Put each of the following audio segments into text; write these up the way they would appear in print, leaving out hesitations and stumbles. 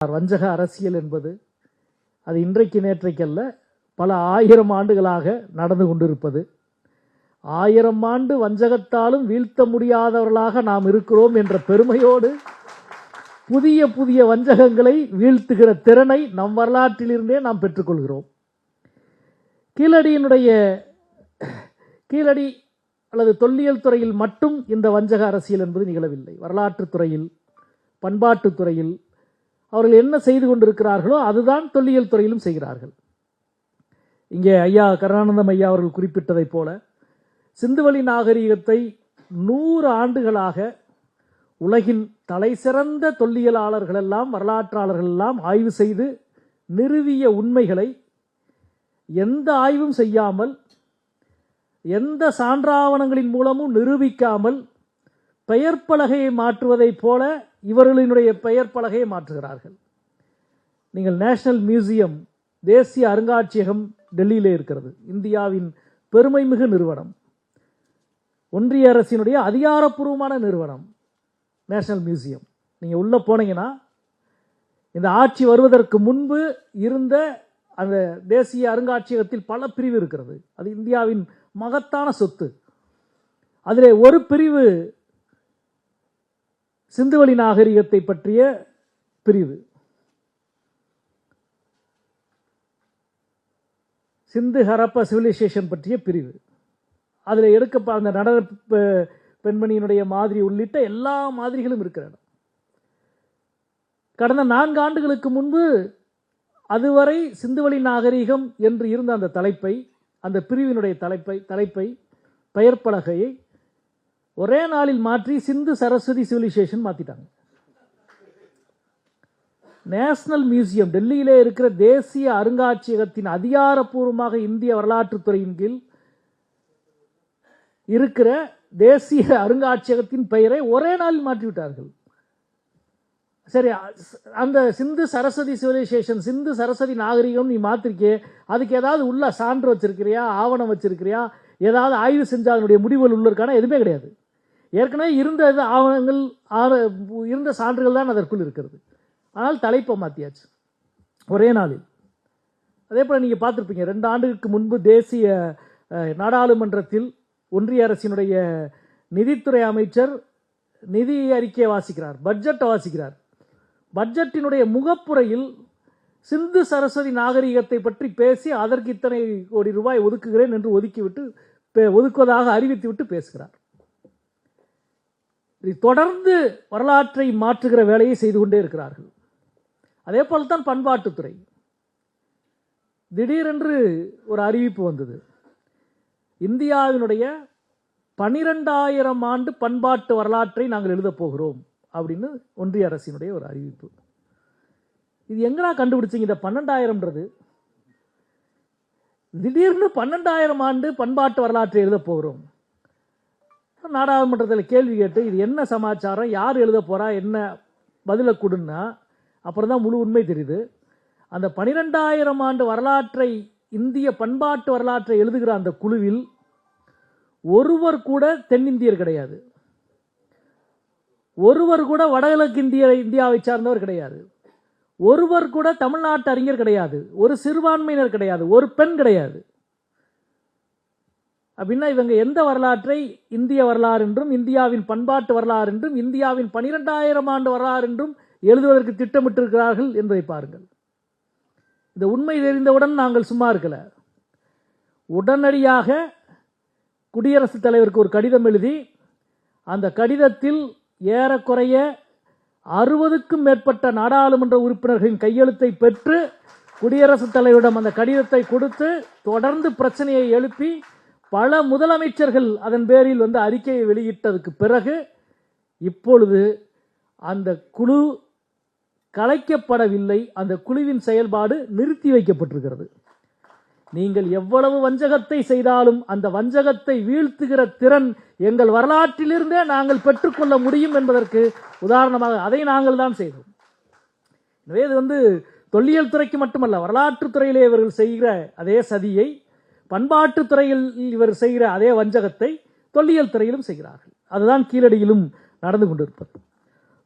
வஞ்சக அரசியல் என்பது அது இன்றைக்கு நேற்றைக்கல்ல, பல ஆயிரம் ஆண்டுகளாக நடந்து கொண்டிருப்பது. 1000 ஆண்டு வஞ்சகத்தாலும் வீழ்த்த முடியாதவர்களாக நாம் இருக்கிறோம் என்ற பெருமையோடு புதிய புதிய வஞ்சகங்களை வீழ்த்துகிற திறனை நம் வரலாற்றிலிருந்தே நாம் பெற்றுக்கொள்கிறோம். கீழடி அல்லது தொல்லியல் துறையில் மட்டும் இந்த வஞ்சக அரசியல் என்பது நிகழவில்லை. வரலாற்றுத் துறையில், பண்பாட்டுத் துறையில் அவர்கள் என்ன செய்து கொண்டிருக்கிறார்களோ அதுதான் தொல்லியல் துறையிலும் செய்கிறார்கள். இங்கே ஐயா கருணானந்தம் ஐயா அவர்கள் குறிப்பிட்டதைப் போல சிந்துவெளி நாகரிகத்தை 100 ஆண்டுகளாக உலகின் தலை சிறந்த தொல்லியலாளர்கள் எல்லாம், வரலாற்றாளர்கள் எல்லாம் ஆய்வு செய்து நிறுவிய உண்மைகளை எந்த ஆய்வும் செய்யாமல், எந்த சான்றாவணங்களின் மூலமும் நிரூபிக்காமல் பெயர் பலகையை மாற்றுவதைப் போல இவர்களினுடைய பெயர் பலகையை மாற்றுகிறார்கள். நீங்கள் நேஷனல் மியூசியம், தேசிய அருங்காட்சியகம் டெல்லியிலே இருக்கிறது. இந்தியாவின் பெருமைமிகு நிறுவனம், ஒன்றிய அரசினுடைய அதிகாரப்பூர்வமான நிறுவனம் நேஷனல் மியூசியம். நீங்கள் உள்ளே போனீங்கன்னா இந்த ஆட்சி வருவதற்கு முன்பு இருந்த அந்த தேசிய அருங்காட்சியகத்தில் பல பிரிவு இருக்கிறது. அது இந்தியாவின் மகத்தான சொத்து. அதிலே ஒரு பிரிவு சிந்துவெளி நாகரிகத்தை பற்றிய பிரிவு. சிந்து ஹரப்பா சிவிலைசேஷன் பற்றிய பிரிவு. அதில் எடுக்க அந்த நடன பெண்மணியினுடைய மாதிரி உள்ளிட்ட எல்லா மாதிரிகளும் இருக்கிற இடம். கடந்த 4 ஆண்டுகளுக்கு முன்பு அதுவரை சிந்துவெளி நாகரிகம் என்று இருந்த அந்த தலைப்பை, அந்த பிரிவினுடைய தலைப்பை பெயர் பலகையை ஒரே நாளில் மாற்றி சிந்து சரஸ்வதி சிவிலைசேஷன் மாத்திட்டாங்க. நேஷனல் மியூசியம் டெல்லியிலே இருக்கிற தேசிய அருங்காட்சியகத்தின் அதிகாரப்பூர்வமாக இந்திய வரலாற்றுத்துறையின் கீழ் இருக்கிற தேசிய அருங்காட்சியகத்தின் பெயரை ஒரே நாளில் மாற்றிவிட்டார்கள். சரி, அந்த சிந்து சரஸ்வதி சிவிலைசேஷன், சிந்து சரஸ்வதி நாகரிகம் நீ மாத்திருக்கே, அதுக்கு ஏதாவது உள்ள சான்று வச்சிருக்கிறியா, ஆவணம் வச்சிருக்கிறியா, ஏதாவது ஆய்வு செஞ்சா அதனுடைய முடிவுகள் உள்ள இருக்கானா? எதுவுமே கிடையாது. ஏற்கனவே இருந்த ஆவணங்கள், இருந்த சான்றுகள் தான் அதற்குள் இருக்கிறது. ஆனால் தலைப்பை மாற்றியாச்சு ஒரே நாளில். அதே போல் நீங்கள் பார்த்துருப்பீங்க, 2 ஆண்டுகளுக்கு முன்பு தேசிய நாடாளுமன்றத்தில் ஒன்றிய அரசினுடைய நிதித்துறை அமைச்சர் நிதி அறிக்கையை வாசிக்கிறார், பட்ஜெட்டை வாசிக்கிறார். பட்ஜெட்டினுடைய முகப்புரையில் சிந்து சரஸ்வதி நாகரிகத்தை பற்றி பேசி அதற்கு இத்தனை கோடி ரூபாய் ஒதுக்குகிறேன் என்று ஒதுக்குவதாக அறிவித்துவிட்டு பேசுகிறார். தொடர்ந்து வரலாற்றை மாற்றுகிற வேலையை செய்து கொண்டே இருக்கிறார்கள். அதே போல்தான் பண்பாட்டுத்துறை. திடீரென்று ஒரு அறிவிப்பு வந்தது, இந்தியாவினுடைய 12,000 ஆண்டு பண்பாட்டு வரலாற்றை நாங்கள் எழுதப் போகிறோம் அப்படின்னு ஒன்றிய அரசினுடைய ஒரு அறிவிப்பு. இது எங்கடா கண்டுபிடிச்சிங்க இந்த 12,000ன்றது? திடீர்னு 12,000 ஆண்டு பண்பாட்டு வரலாற்றை எழுத போகிறோம். நாடாளுமன்றத்தில் கேள்வி கேட்டு இது என்ன சமாச்சாரம், யார் எழுத போறா, என்ன பதில கொடுன்னா அப்புறம் தான் முழு உண்மை தெரியுது. அந்த 12,000 ஆண்டு வரலாற்றை, இந்திய பண்பாட்டு வரலாற்றை எழுதுகிற அந்த குழுவில் ஒருவர் கூட தென்னிந்தியர் கிடையாது, ஒருவர் கூட வடகிழக்கு இந்தியாவை சார்ந்தவர் கிடையாது, ஒருவர் கூட தமிழ்நாட்டு அறிஞர் கிடையாது, ஒரு சிறுபான்மையினர் கிடையாது, ஒரு பெண் கிடையாது. அப்படின்னா இவங்க எந்த வரலாற்றை இந்திய வரலாறு என்றும், இந்தியாவின் பண்பாட்டு வரலாறு என்றும், இந்தியாவின் 12,000 ஆண்டு வரலாறு என்றும் எழுதுவதற்கு திட்டமிட்டிருக்கிறார்கள் என்பதை பாருங்கள். இந்த உண்மை தெரிந்தவுடன் நாங்கள் சும்மா இருக்கல. உடனடியாக குடியரசுத் தலைவருக்கு ஒரு கடிதம் எழுதி, அந்த கடிதத்தில் ஏறக்குறைய 60க்கும் மேற்பட்ட நாடாளுமன்ற உறுப்பினர்களின் கையெழுத்தை பெற்று குடியரசுத் தலைவரிடம் அந்த கடிதத்தை கொடுத்து தொடர்ந்து பிரச்சனையை எழுப்பி பல முதலமைச்சர்கள் அதன் பேரில் அறிக்கையை வெளியிட்டதுக்கு பிறகு இப்பொழுது அந்த குழு கலைக்கப்படவில்லை, அந்த குழுவின் செயல்பாடு நிறுத்தி வைக்கப்பட்டிருக்கிறது. நீங்கள் எவ்வளவு வஞ்சகத்தை செய்தாலும் அந்த வஞ்சகத்தை வீழ்த்துகிற திறன் எங்கள் வரலாற்றிலிருந்தே நாங்கள் பெற்றுக்கொள்ள முடியும் என்பதற்கு உதாரணமாக அதை நாங்கள் தான் செய்தோம். எனவே இது தொல்லியல் துறைக்கு மட்டுமல்ல, வரலாற்றுத் துறையிலே இவர்கள் செய்கிற அதே சதியை, பண்பாட்டு துறையில் இவர் செய்கிற அதே வஞ்சகத்தை தொல்லியல் துறையிலும் செய்கிறார்கள். அதுதான் கீழடியிலும் நடந்து கொண்டிருப்பது.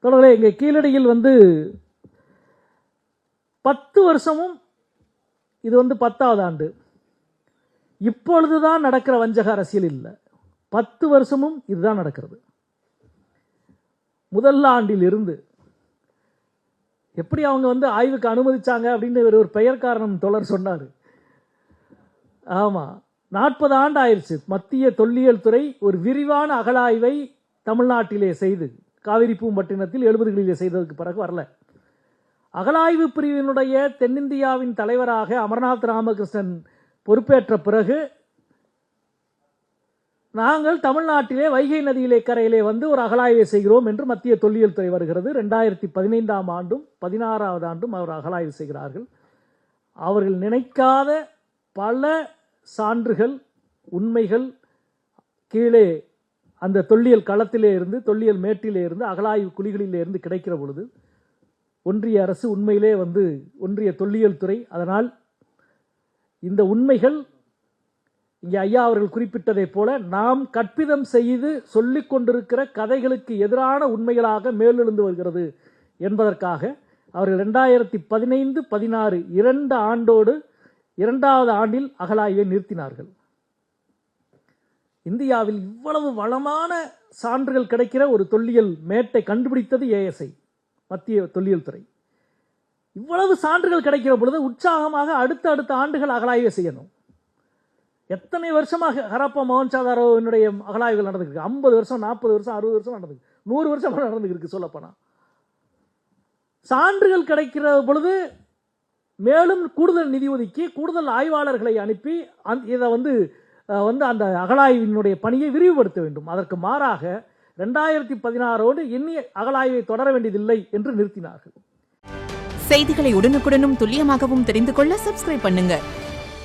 தொடர்களே, இங்கே கீழடியில் 10 வருஷமும் இது 10வது ஆண்டு. இப்பொழுதுதான் நடக்கிற வஞ்சக அரசியல் இல்லை, 10 வருஷமும் இதுதான் நடக்கிறது. முதல் ஆண்டில் இருந்து எப்படி அவங்க ஆய்வுக்கு அனுமதிச்சாங்க அப்படின்னு ஒரு பெயர் காரணம் தொடர் சொன்னார். ஆமா, 40 ஆண்டு ஆயிடுச்சு மத்திய தொல்லியல் துறை ஒரு விரிவான அகழாய்வை தமிழ்நாட்டிலே செய்து, காவிரி பூம்பட்டினத்தில் 70களிலே செய்ததுக்கு பிறகு வரல. அகழாய்வு பிரிவினுடைய தென்னிந்தியாவின் தலைவராக அமர்நாத் ராமகிருஷ்ணன் பொறுப்பேற்ற பிறகு நாங்கள் தமிழ்நாட்டிலே வைகை நதியிலே கரையிலே ஒரு அகழாய்வை செய்கிறோம் என்று மத்திய தொல்லியல் துறை வருகிறது. 2015ஆம் ஆண்டும் 16வது ஆண்டும் அவர் அகழாய்வு செய்கிறார்கள். அவர்கள் நினைக்காத பல சான்றுகள், உண்மைகள் கீழே அந்த தொல்லியல் களத்திலே இருந்து, தொல்லியல் மேட்டிலே இருந்து, அகழாய்வு குழிகளிலே இருந்து கிடைக்கிற பொழுது ஒன்றிய அரசு உண்மையிலே ஒன்றிய தொல்லியல் துறை, அதனால் இந்த உண்மைகள் இங்கே ஐயா அவர்கள் குறிப்பிட்டதை போல நாம் கற்பிதம் செய்து சொல்லிக் கொண்டிருக்கிற கதைகளுக்கு எதிரான உண்மைகளாக மேலெழுந்து வருகிறது என்பதற்காக அவர்கள் 2015-16 2 ஆண்டோடு 2வது ஆண்டில் அகழாய்வை நிறுத்தினார்கள். இந்தியாவில் இவ்வளவு வளமான சான்றுகள் கிடைக்கிற ஒரு தொல்லியல் மேட்டை கண்டுபிடித்தது ஏஎஸ்ஐ, மத்திய தொல்லியல் துறை. இவ்வளவு சான்றுகள் கிடைக்கிற பொழுது உற்சாகமாக அடுத்த ஆண்டுகள் அகழாய்வை செய்யணும். எத்தனை வருஷமாக ஹரப்பா மோகன்சாதாரோவினுடைய அகழாய்வுகள் நடந்துருக்கு? 50 வருஷம், 40 வருஷம், 60 வருஷம் நடந்துருக்கு, 100 வருஷம் நடந்துருக்கு. சொல்லப்போனா சான்றுகள் கிடைக்கிற பொழுது மேலும் கூடுதல் நிதி ஒதுக்கி கூடுதல் ஆய்வாளர்களை அனுப்பி இதை அந்த அகழாய்வினுடைய பணியை விரிவுபடுத்த வேண்டும். அதற்கு மாறாக 2016 எண்ணி அகழாய்வை தொடர வேண்டியதில்லை என்று நிறுத்தினார்கள். செய்திகளை உடனுக்குடனும் துல்லியமாகவும் தெரிந்து கொள்ள சப்ஸ்கிரைப் பண்ணுங்க.